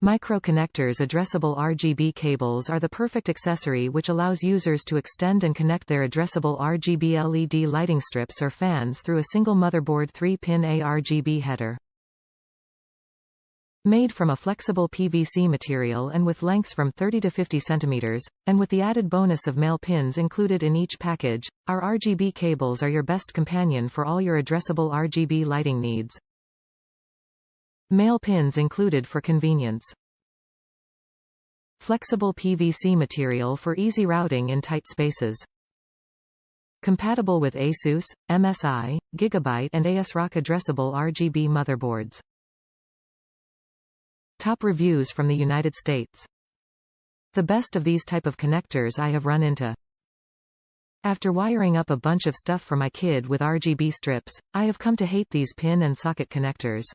Connectors Addressable RGB cables are the perfect accessory which allows users to extend and connect their addressable RGB LED lighting strips or fans through a single motherboard 3-pin ARGB header. Made from a flexible PVC material and with lengths from 30 to 50 cm, and with the added bonus of male pins included in each package, our RGB cables are your best companion for all your addressable RGB lighting needs. Male pins included for convenience. Flexible PVC material for easy routing in tight spaces. Compatible with ASUS, MSI, GIGABYTE and ASROCK addressable RGB motherboards. Top reviews from the United States. The best of these type of connectors I have run into. After wiring up a bunch of stuff for my kid with RGB strips, I have come to hate these pin and socket connectors.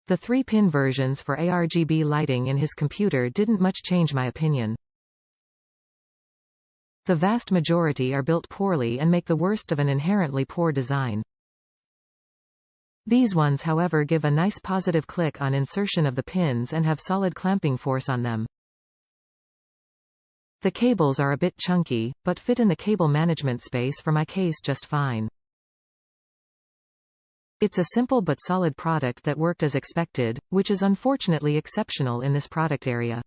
The 3-pin versions for ARGB lighting in his computer didn't much change my opinion. The vast majority are built poorly and make the worst of an inherently poor design. These ones however give a nice positive click on insertion of the pins and have solid clamping force on them. The cables are a bit chunky, but fit in the cable management space for my case just fine. It's a simple but solid product that worked as expected, which is unfortunately exceptional in this product area.